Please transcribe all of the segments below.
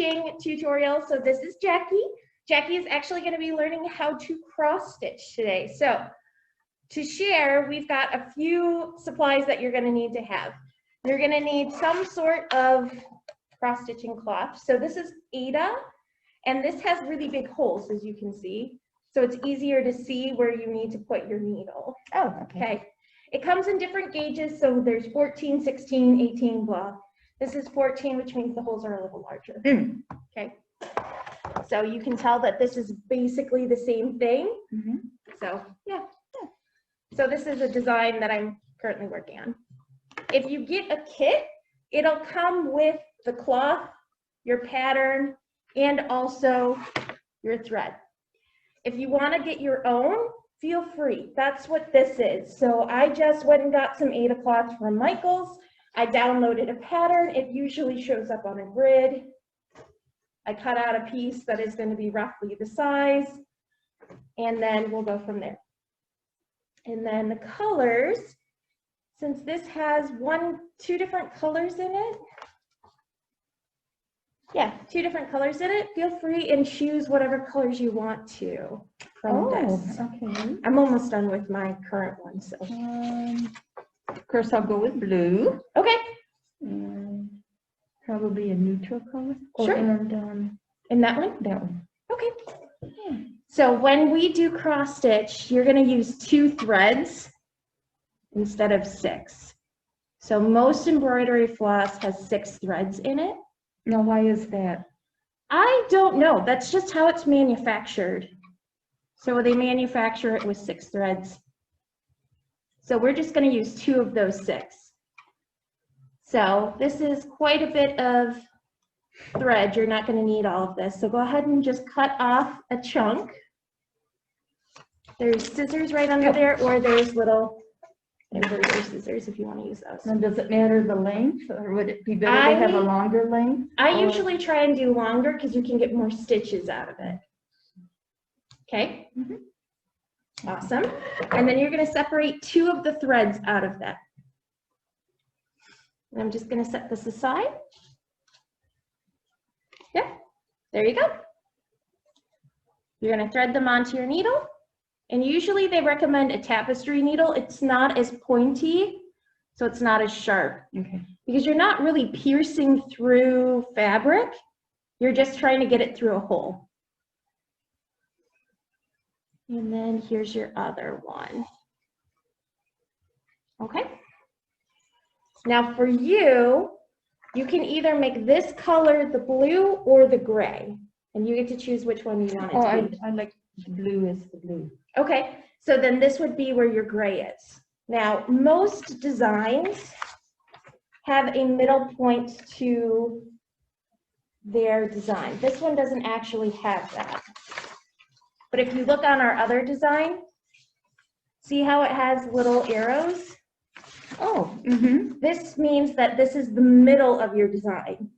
stitching tutorial. So this is Jackie. Jackie is actually going to be learning how to cross stitch today. So to share, we've got a few supplies that you're going to need to have. You're going to need some sort of cross stitching cloth. So this is Ada, and this has really big holes, as you can see. So it's easier to see where you need to put your needle. Oh, okay. It comes in different gauges, so there's 14, 16, 18, blah. This is 14, which means the holes are a little larger. Okay. So you can tell that this is basically the same thing. So yeah. So this is a design that I'm currently working on. If you get a kit, it'll come with the cloth, your pattern, and also your thread. If you want to get your own, feel free. That's what this is. So I just went and got some Ada cloth from Michaels. I downloaded a pattern. It usually shows up on a grid. I cut out a piece that is going to be roughly the size, and then we'll go from there. And then the colors, since this has two different colors in it. Yeah, 2 different colors in it. Feel free and choose whatever colors you want to from this. Okay. I'm almost done with my current one, so. Of course, I'll go with blue. Okay. And probably a neutral color. Sure. And in that one? that one. Okay. So when we do cross stitch, you're going to use 2 threads instead of 6. So most embroidery floss has 6 threads in it. Now, why is that? I don't know. That's just how it's manufactured. So they manufacture it with 6 threads. So we're just going to use 2 of those 6. So this is quite a bit of thread. You're not going to need all of this. So go ahead and just cut off a chunk. There's scissors right under there, or there's little embroidery scissors if you want to use those. Now, does it matter the length, or would it be better to have a longer length? I usually try and do longer because you can get more stitches out of it. Okay. Awesome. And then you're going to separate 2 of the threads out of that. And I'm just going to set this aside. Yep. There you go. You're going to thread them onto your needle. And usually they recommend a tapestry needle. It's not as pointy, so it's not as sharp. Okay. Because you're not really piercing through fabric. You're just trying to get it through a hole. And then here's your other one. Okay. Now for you, you can either make this color the blue or the gray. And you get to choose which one you want it to be. I like the blue is the blue. Okay, so then this would be where your gray is. Now, most designs have a middle point to their design. This one doesn't actually have that. But if you look on our other design, see how it has little arrows? Oh, This means that this is the middle of your design.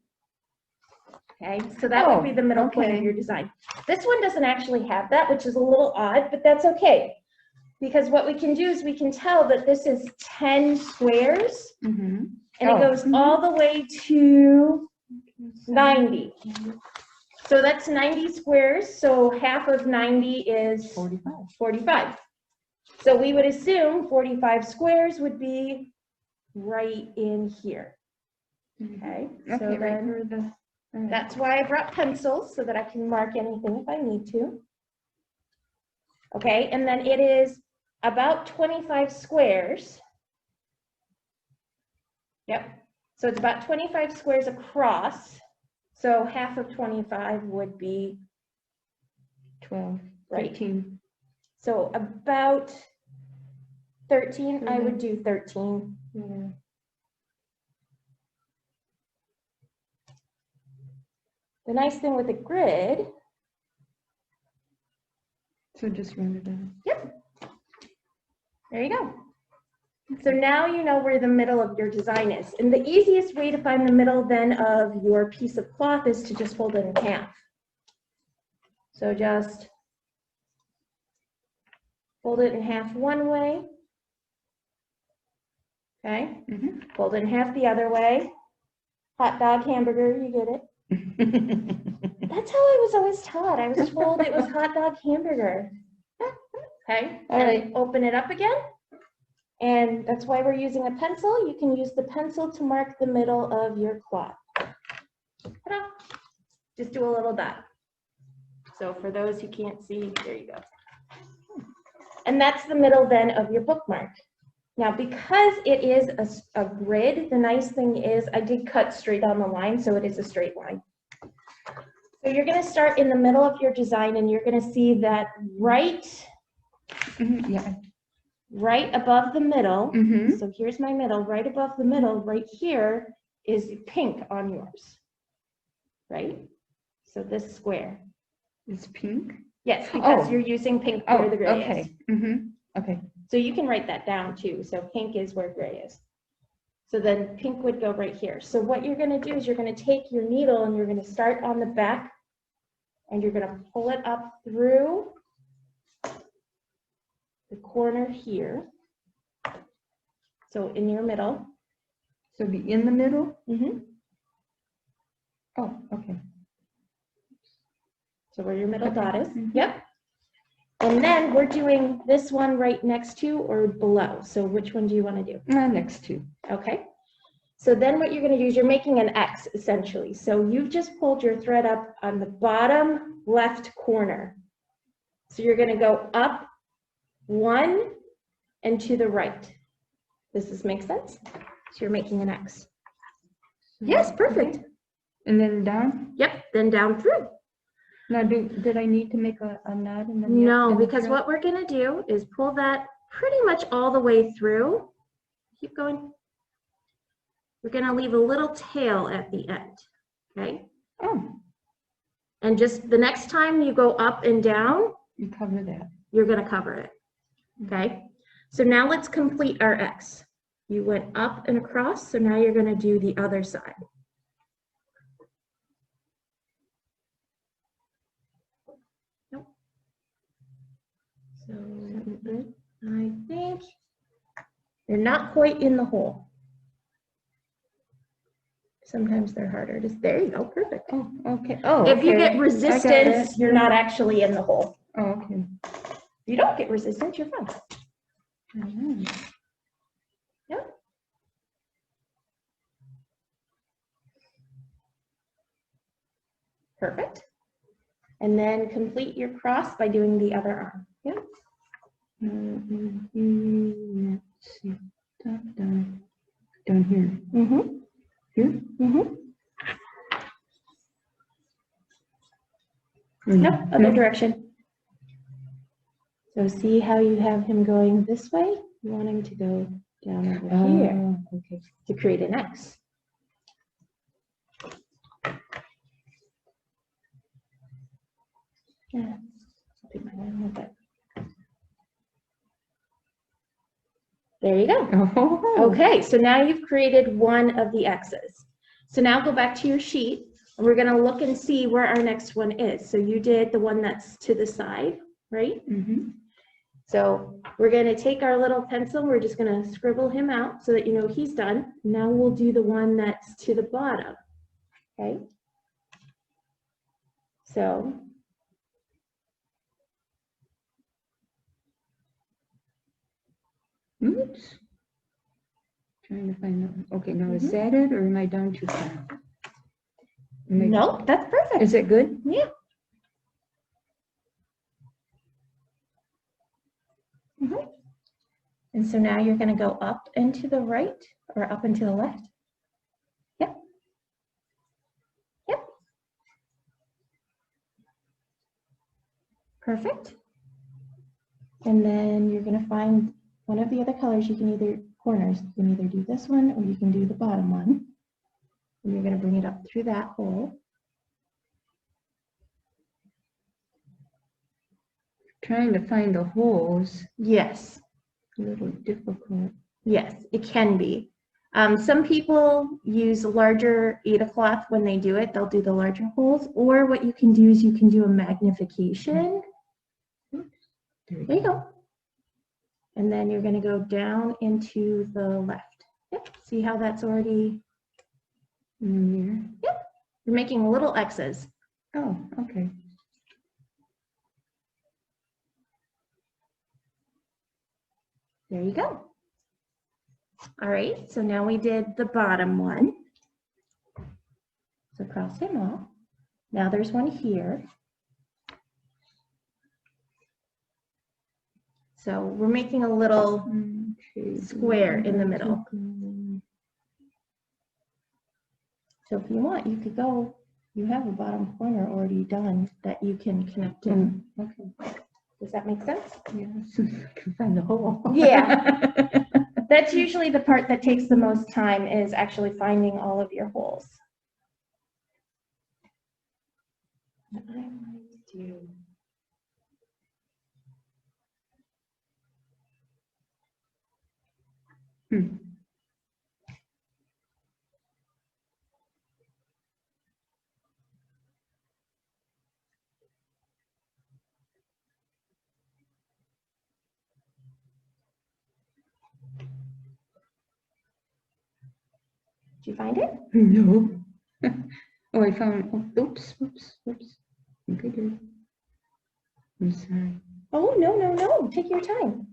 Okay, so that would be the middle point of your design. This one doesn't actually have that, which is a little odd, but that's okay. Because what we can do is we can tell that this is 10 squares, and it goes all the way to 90. So that's 90 squares, so half of 90 is 45. So we would assume 45 squares would be right in here. Okay, so then that's why I brought pencils, so that I can mark anything if I need to. Okay, and then it is about 25 squares. Yep, so it's about 25 squares across. So half of 25 would be 12, right. 13. So about 13, I would do 13. Yeah. The nice thing with the grid. So just run it down. Yep. There you go. So now you know where the middle of your design is. And the easiest way to find the middle then of your piece of cloth is to just fold it in half. So just fold it in half one way. Okay. Fold it in half the other way. Hot dog, hamburger, you get it. That's how I was always taught. I was told it was hot dog hamburger. Okay, All right. open it up again. And that's why we're using a pencil. You can use the pencil to mark the middle of your cloth. Ta-da. Just do a little dot. So for those who can't see, there you go. And that's the middle then of your bookmark. Now, because it is a grid, the nice thing is I did cut straight down the line, so it is a straight line. So you're going to start in the middle of your design, and you're going to see that right above the middle. So here's my middle, right above the middle, right here is pink on yours, right? So this square. It's pink? Yes, because you're using pink where the gray is. Okay. So you can write that down too. So pink is where gray is. So then pink would go right here. So what you're going to do is you're going to take your needle and you're going to start on the back and you're going to pull it up through the corner here. So in your middle. So be in the middle? Oh, okay. So where your middle dot is. Yep. And then we're doing this one right next to or below. So which one do you want to do? Next to. Okay. So then what you're going to do is you're making an X essentially. So you've just pulled your thread up on the bottom left corner. So you're going to go up 1 and to the right. Does this make sense? So you're making an X. Yes, perfect. And then down? Yep, then down through. Now, did I need to make a knot in the No, because what we're going to do is pull that pretty much all the way through. Keep going. We're going to leave a little tail at the end, okay? Oh. And just the next time you go up and down, you cover that. You're going to cover it, okay? So now let's complete our X. You went up and across, so now you're going to do the other side. Nope. So I think you're not quite in the hole. Sometimes they're harder. Just there you go, perfect. Oh, okay. Oh, if you get resistance, you're not actually in the hole. Oh, okay. If you don't get resistance, you're fine. Yep. Perfect. And then complete your cross by doing the other arm. Yep. Let's see. Down here. Here? Nope, other direction. So see how you have him going this way? You want him to go down over here. Okay. To create an X. Yeah. There you go. Oh. Okay, so now you've created one of the X's. So now go back to your sheet, and we're going to look and see where our next one is. So you did the one that's to the side, right? So we're going to take our little pencil, we're just going to scribble him out so that you know he's done. Now we'll do the one that's to the bottom, okay? So oops. Trying to find that. Okay, now is that it, or am I down too far? no, that's perfect. Is it good? Yeah. And so now you're going to go up and to the right or up and to the left. Yep. Yep. Perfect. And then you're going to find one of the other colors. You can either corners. You can either do this one or you can do the bottom one. And you're going to bring it up through that hole. Trying to find the holes. Yes. A little difficult. Yes, it can be. Some people use larger Ada cloth when they do it. They'll do the larger holes. Or what you can do is you can do a magnification. There you go. And then you're going to go down into the left. Yep. See how that's already in there? Yep. You're making little X's. Oh, okay. There you go. All right, so now we did the bottom one. So cross him off. Now there's one here. So we're making a little square in the middle. So if you want, you could go, you have a bottom corner already done that you can connect in. Okay. Does that make sense? Yeah, I can find the hole. Yeah. That's usually the part that takes the most time, is actually finding all of your holes. What I might do. Did you find it? No. Oh, I found, oh, oops. Okay, good. I'm sorry. Oh, no. Take your time.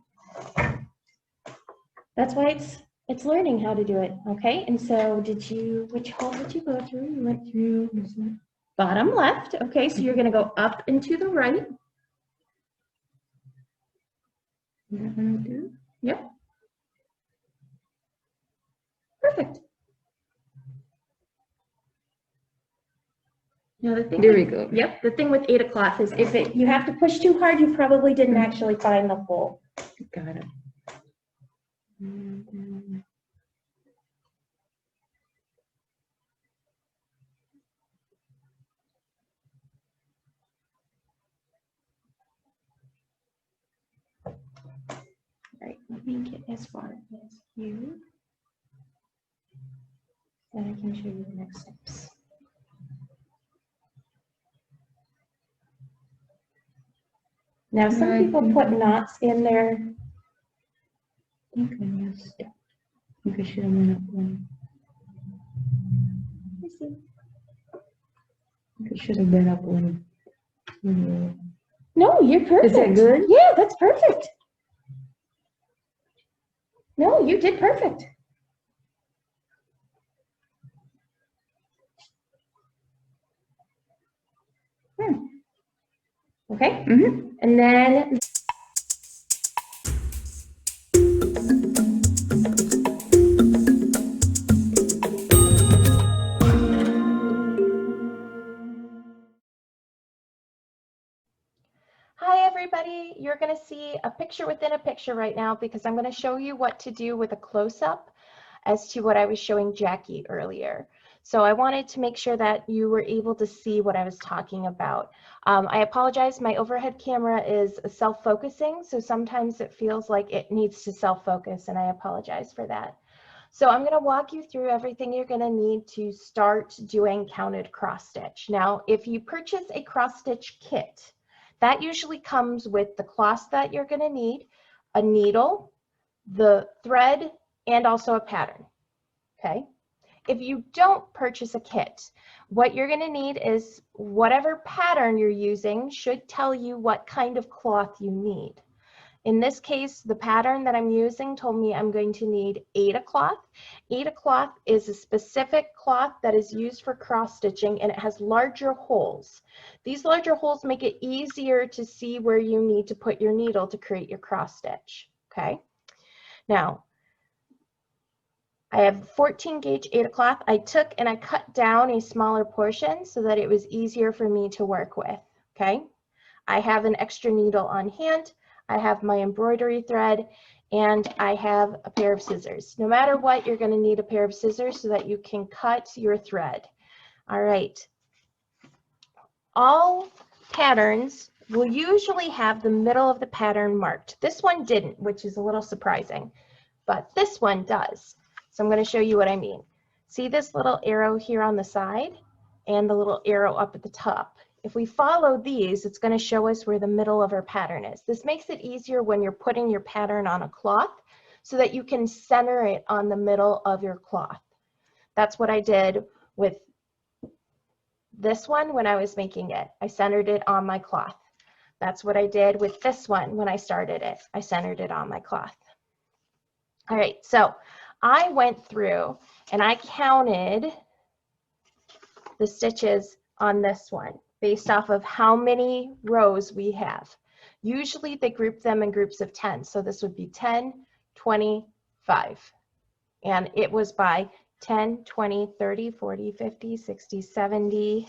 That's why it's learning how to do it, okay? And so which hole did you go through? You went through bottom left, okay? So you're gonna go up and to the right. Is that what I do? Yep. Perfect. Now the thing There we go. Yep, the thing with 8 o'clock is if you have to push too hard, you probably didn't actually find the hole. Got it. Right, let me get as far as you. Then I can show you the next steps. Now, some people put knots in there. I think I missed it. I think I should have went up one. Let me see. I think I should have been up one. No, you're perfect. Is that good? Yeah, that's perfect. No, you did perfect. Okay. And then hi everybody, you're going to see a picture within a picture right now because I'm going to show you what to do with a close-up as to what I was showing Jackie earlier. So I wanted to make sure that you were able to see what I was talking about. I apologize, my overhead camera is self-focusing, so sometimes it feels like it needs to self-focus, and I apologize for that. So I'm going to walk you through everything you're going to need to start doing counted cross stitch. Now, if you purchase a cross stitch kit, that usually comes with the cloth that you're going to need, a needle, the thread, and also a pattern, okay? If you don't purchase a kit, what you're going to need is whatever pattern you're using should tell you what kind of cloth you need. In this case, the pattern that I'm using told me I'm going to need Aida cloth. Aida cloth is a specific cloth that is used for cross stitching, and it has larger holes. These larger holes make it easier to see where you need to put your needle to create your cross stitch, okay? Now, I have 14 gauge Aida cloth. I took and I cut down a smaller portion so that it was easier for me to work with, okay? I have an extra needle on hand. I have my embroidery thread, and I have a pair of scissors. No matter what, you're going to need a pair of scissors so that you can cut your thread. All right. All patterns will usually have the middle of the pattern marked. This one didn't, which is a little surprising, but this one does. So I'm going to show you what I mean. See this little arrow here on the side and the little arrow up at the top? If we follow these, it's going to show us where the middle of our pattern is. This makes it easier when you're putting your pattern on a cloth so that you can center it on the middle of your cloth. That's what I did with This one, when I was making it, I centered it on my cloth. That's what I did with this one when I started it. I centered it on my cloth. All right, so I went through and I counted the stitches on this one based off of how many rows we have. Usually they group them in groups of 10. So this would be 10, 20, 5. And it was by 10, 20, 30, 40, 50, 60, 70,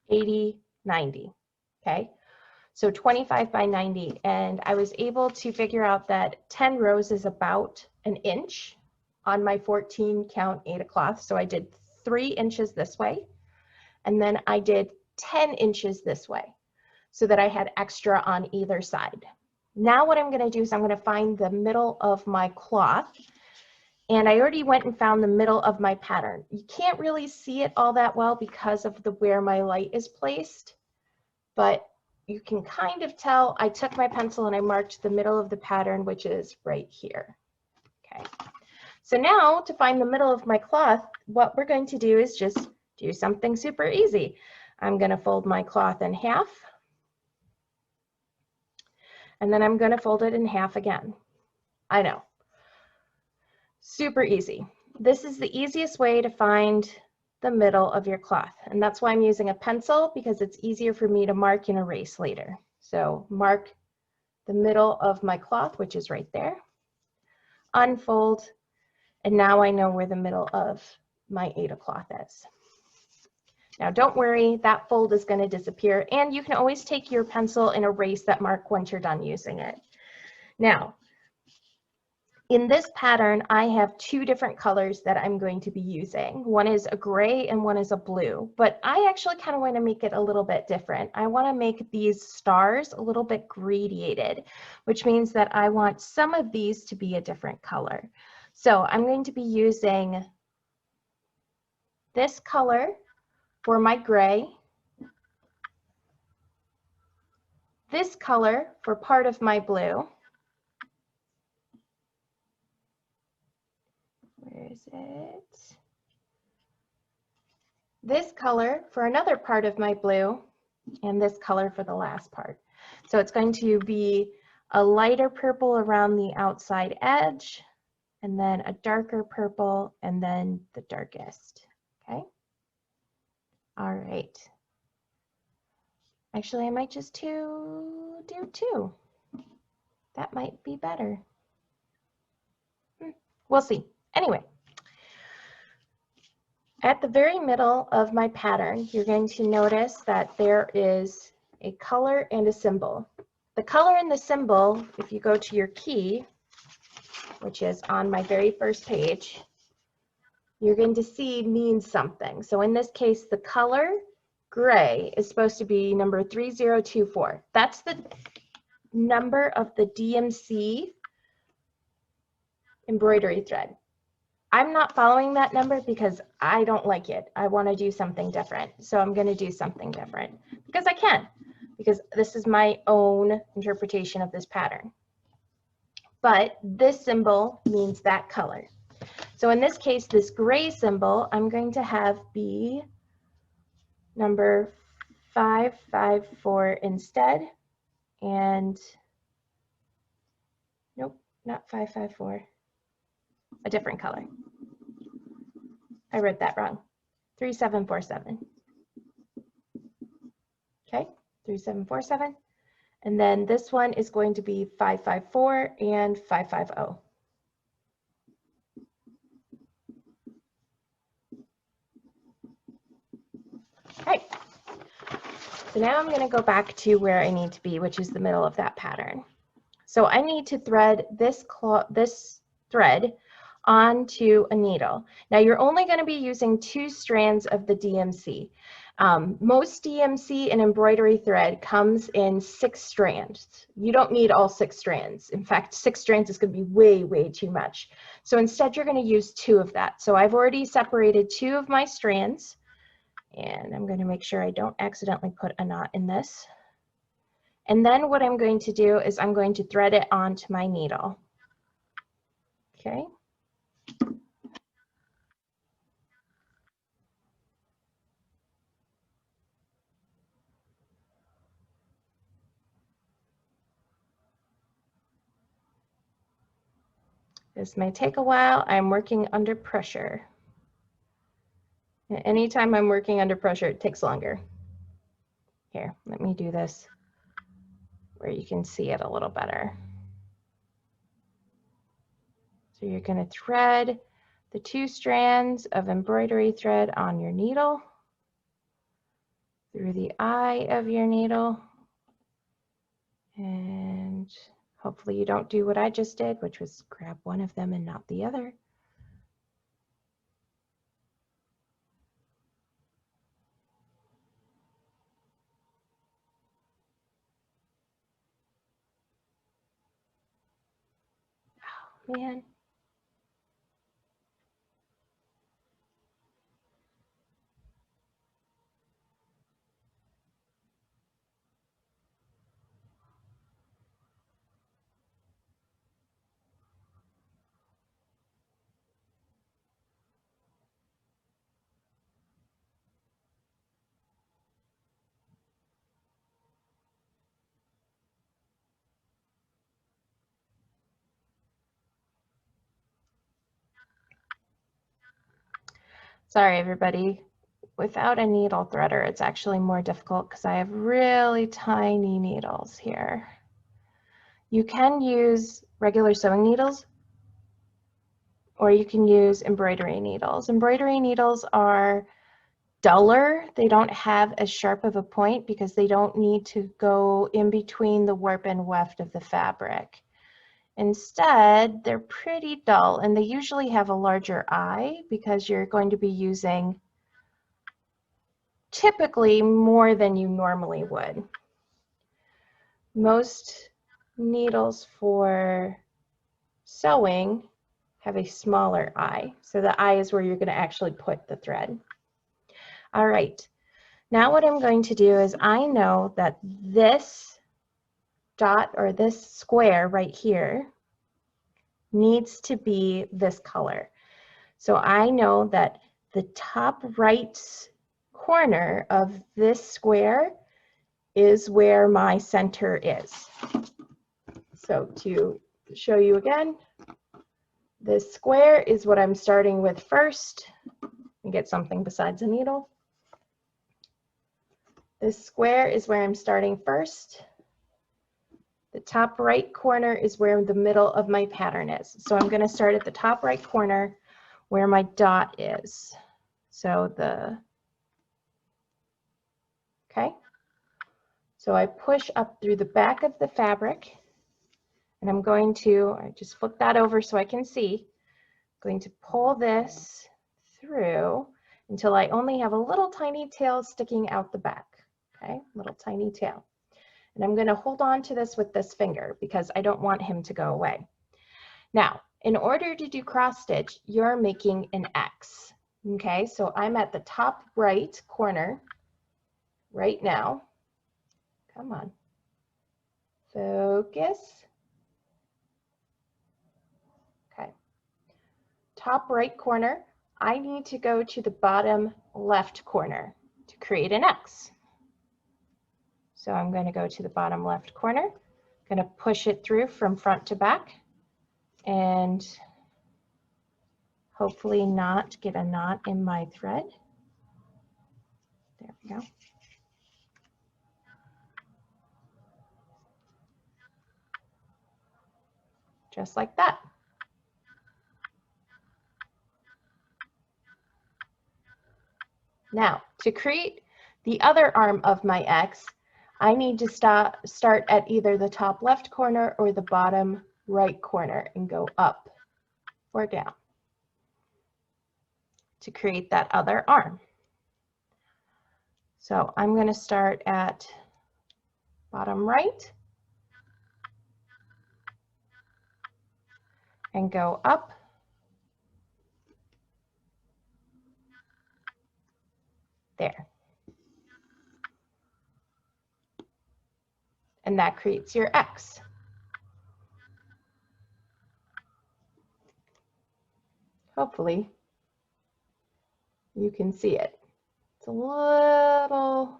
80, 90. Okay. So 25 by 90. And I was able to figure out that 10 rows is about an inch on my 14 count 8 cloth. So I did 3 inches this way. And then I did 10 inches this way so that I had extra on either side. Now what I'm going to do is I'm going to find the middle of my cloth. And I already went and found the middle of my pattern. You can't really see it all that well because of where my light is placed, but you can kind of tell. I took my pencil and I marked the middle of the pattern, which is right here. Okay. So now to find the middle of my cloth, what we're going to do is just do something super easy. I'm going to fold my cloth in half, and then I'm going to fold it in half again. I know. Super easy. This is the easiest way to find the middle of your cloth. And that's why I'm using a pencil, because it's easier for me to mark and erase later. So mark the middle of my cloth, which is right there. Unfold. And now I know where the middle of my 8 cloth is. Now don't worry, that fold is going to disappear. And you can always take your pencil and erase that mark once you're done using it. Now, in this pattern, I have 2 different colors that I'm going to be using. One is a gray and one is a blue, but I actually kind of want to make it a little bit different. I want to make these stars a little bit gradiated, which means that I want some of these to be a different color. So I'm going to be using this color for my gray, this color for part of my blue, where is it? This color for another part of my blue, and this color for the last part. So it's going to be a lighter purple around the outside edge, and then a darker purple, and then the darkest, okay? All right. Actually, I might just do 2. That might be better. We'll see. Anyway. At the very middle of my pattern, you're going to notice that there is a color and a symbol. The color and the symbol, if you go to your key, which is on my very first page, you're going to see means something. So in this case, the color gray is supposed to be number 3024. That's the number of the DMC embroidery thread. I'm not following that number because I don't like it. I want to do something different. So I'm going to do something different because I can, because this is my own interpretation of this pattern. But this symbol means that color. So in this case, this gray symbol, I'm going to have be number 554 instead. And nope, not 554. A different color. I wrote that wrong. 3747. Okay, 3747. And then this one is going to be 554 and 550. Okay. So now I'm going to go back to where I need to be, which is the middle of that pattern. So I need to thread this thread onto a needle. Now you're only going to be using 2 strands of the DMC. Most DMC and embroidery thread comes in 6 strands. You don't need all 6 strands. In fact, 6 strands is going to be way, way too much. So instead you're going to use 2 of that. So I've already separated 2 of my strands, and I'm going to make sure I don't accidentally put a knot in this. And then what I'm going to do is I'm going to thread it onto my needle. Okay. This may take a while. I'm working under pressure. And anytime I'm working under pressure, it takes longer. Here, let me do this where you can see it a little better. So you're going to thread the 2 strands of embroidery thread on your needle through the eye of your needle. And hopefully you don't do what I just did, which was grab one of them and not the other. Oh, man. Sorry, everybody. Without a needle threader, it's actually more difficult because I have really tiny needles here. You can use regular sewing needles, or you can use embroidery needles. Embroidery needles are duller. They don't have as sharp of a point because they don't need to go in between the warp and weft of the fabric. Instead, they're pretty dull, and they usually have a larger eye because you're going to be using typically more than you normally would. Most needles for sewing have a smaller eye. So the eye is where you're going to actually put the thread. All right. Now what I'm going to do is I know that this dot or this square right here needs to be this color. So I know that the top right corner of this square is where my center is. So to show you again, this square is what I'm starting with first. And get something besides a needle. This square is where I'm starting first. The top right corner is where the middle of my pattern is. So I'm going to start at the top right corner where my dot is. So okay. So I push up through the back of the fabric, and I'm going to, I just flip that over so I can see, I'm going to pull this through until I only have a little tiny tail sticking out the back, okay, little tiny tail. And I'm going to hold on to this with this finger because I don't want him to go away. Now, in order to do cross stitch, you're making an X, okay? So I'm at the top right corner right now. Come on, focus. Okay, top right corner. I need to go to the bottom left corner to create an X. So I'm going to go to the bottom left corner, going to push it through from front to back, and hopefully not get a knot in my thread. There we go. Just like that. Now, to create the other arm of my X, I need to start at either the top left corner or the bottom right corner and go up or down to create that other arm. So I'm going to start at bottom right and go up. There. And that creates your X. Hopefully you can see it. It's a little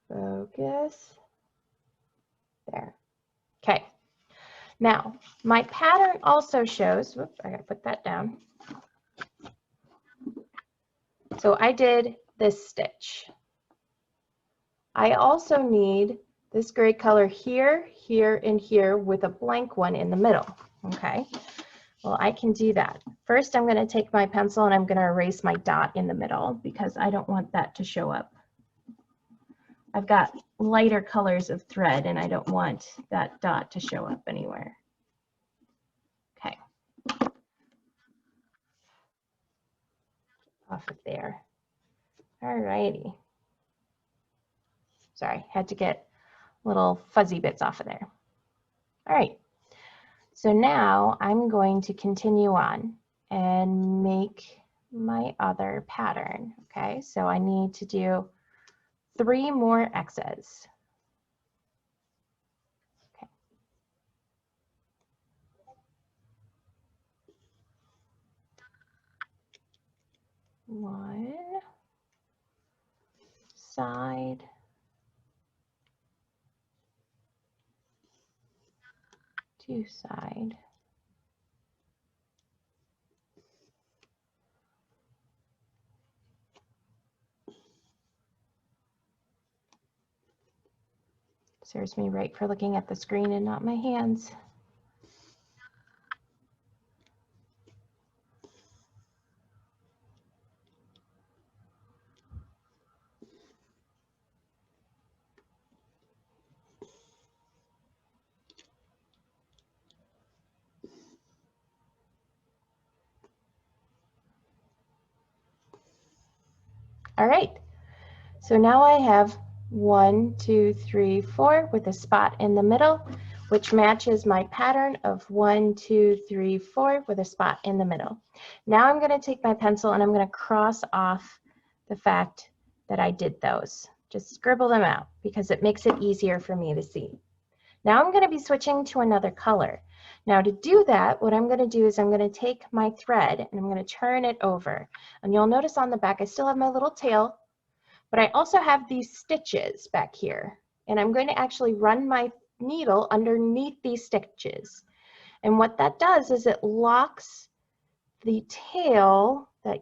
focus. There. Okay. Now, my pattern also shows, whoops, I gotta put that down. So I did this stitch. I also need this gray color here, here, and here with a blank one in the middle, okay? Well, I can do that. First, I'm gonna take my pencil and I'm gonna erase my dot in the middle because I don't want that to show up. I've got lighter colors of thread and I don't want that dot to show up anywhere. Okay. Off of there. All righty. Sorry, had to get little fuzzy bits off of there. All right. So now I'm going to continue on and make my other pattern. Okay, so I need to do 3 more X's. Okay. One side, 2 side. Serves me right for looking at the screen and not my hands. All right, so now I have 1, 2, 3, 4 with a spot in the middle, which matches my pattern of 1, 2, 3, 4 with a spot in the middle. Now I'm going to take my pencil and I'm going to cross off the fact that I did those. Just scribble them out because it makes it easier for me to see. Now I'm going to be switching to another color. Now to do that, what I'm going to do is I'm going to take my thread and I'm going to turn it over. And you'll notice on the back I still have my little tail, but I also have these stitches back here. And I'm going to actually run my needle underneath these stitches. And what that does is it locks the tail that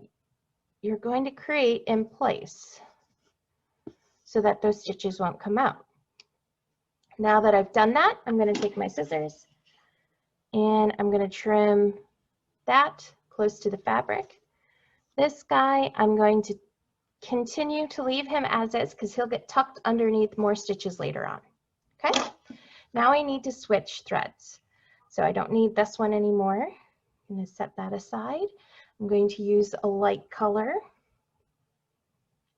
you're going to create in place so that those stitches won't come out. Now that I've done that, I'm going to take my scissors and I'm going to trim that close to the fabric. This guy, I'm going to continue to leave him as is because he'll get tucked underneath more stitches later on. Okay, now I need to switch threads. So I don't need this one anymore. I'm going to set that aside. I'm going to use a light color.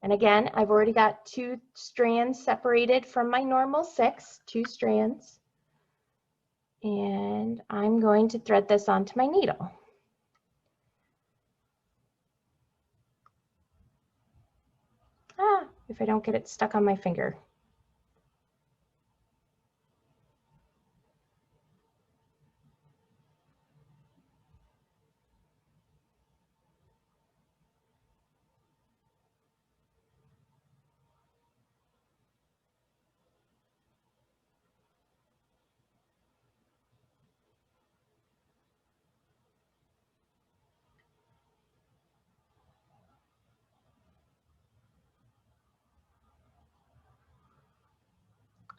And again, I've already got 2 strands separated from my normal 6, 2 strands. And I'm going to thread this onto my needle. If I don't get it stuck on my finger.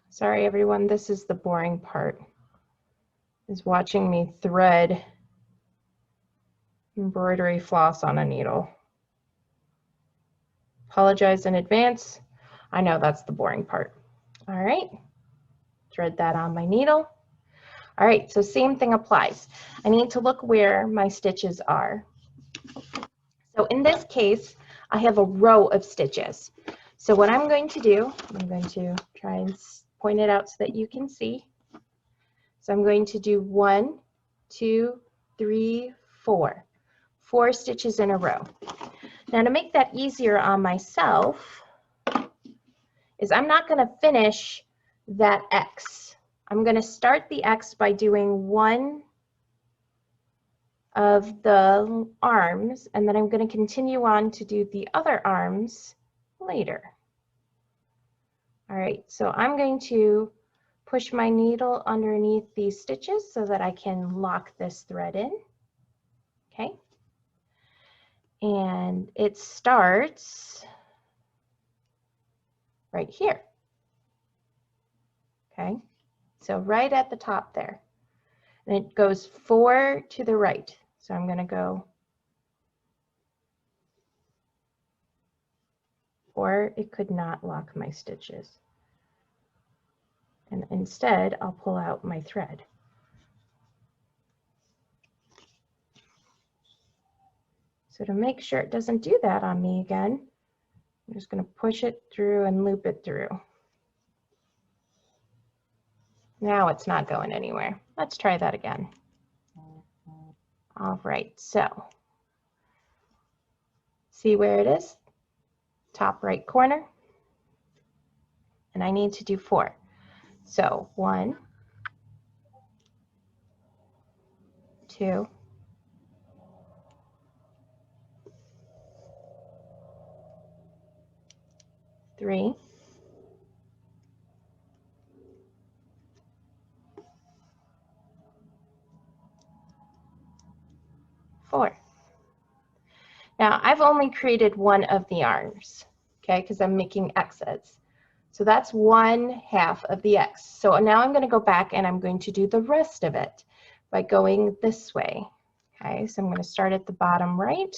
Sorry everyone, this is the boring part, is watching me thread embroidery floss on a needle. Apologize in advance. I know that's the boring part. All right, thread that on my needle. All right, so same thing applies. I need to look where my stitches are. So in this case, I have a row of stitches. So what I'm going to do, I'm going to try and point it out so that you can see. So I'm going to do 1, 2, 3, 4. 4 stitches in a row. Now to make that easier on myself, is I'm not going to finish that X. I'm going to start the X by doing 1 of the arms, and then I'm going to continue on to do the other arms later. All right, so I'm going to push my needle underneath these stitches so that I can lock this thread in. Okay. And it starts right here. Okay. So right at the top there. And it goes 4 to the right. So I'm going to go, or it could not lock my stitches. And instead, I'll pull out my thread. So to make sure it doesn't do that on me again, I'm just going to push it through and loop it through. Now it's not going anywhere. Let's try that again. All right, so see where it is? Top right corner. And I need to do 4. So 1, 2, 3, 4. Now I've only created one of the arms, okay, because I'm making X's. So that's 1/2 of the X. So now I'm going to go back and I'm going to do the rest of it by going this way. Okay, so I'm going to start at the bottom right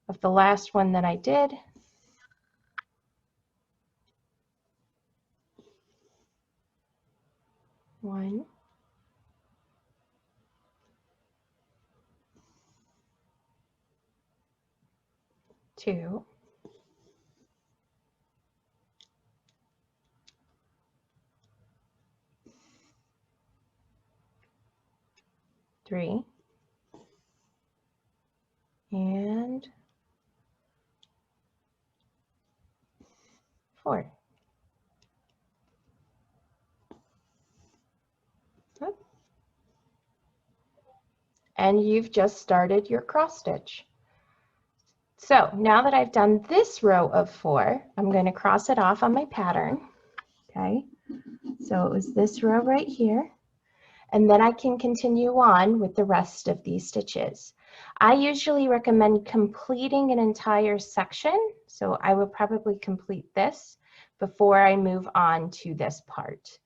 of the last one that I did. One, 2, 3, and 4. And you've just started your cross stitch. So now that I've done this row of 4, I'm going to cross it off on my pattern. Okay, so it was this row right here. And then I can continue on with the rest of these stitches. I usually recommend completing an entire section. So I would probably complete this before I move on to this part,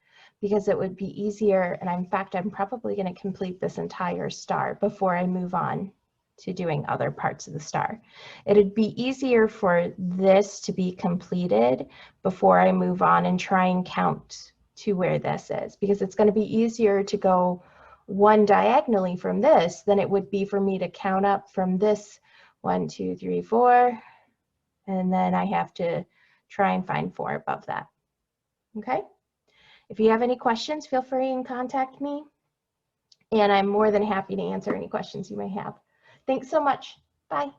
because it would be easier. And in fact, I'm probably going to complete this entire star before I move on to doing other parts of the star. It'd be easier for this to be completed before I move on and try and count to where this is, because it's going to be easier to go one diagonally from this than it would be for me to count up from this 1, 2, 3, 4, and then I have to try and find 4 above that. Okay? If you have any questions, feel free and contact me, and I'm more than happy to answer any questions you may have. Thanks so much. Bye.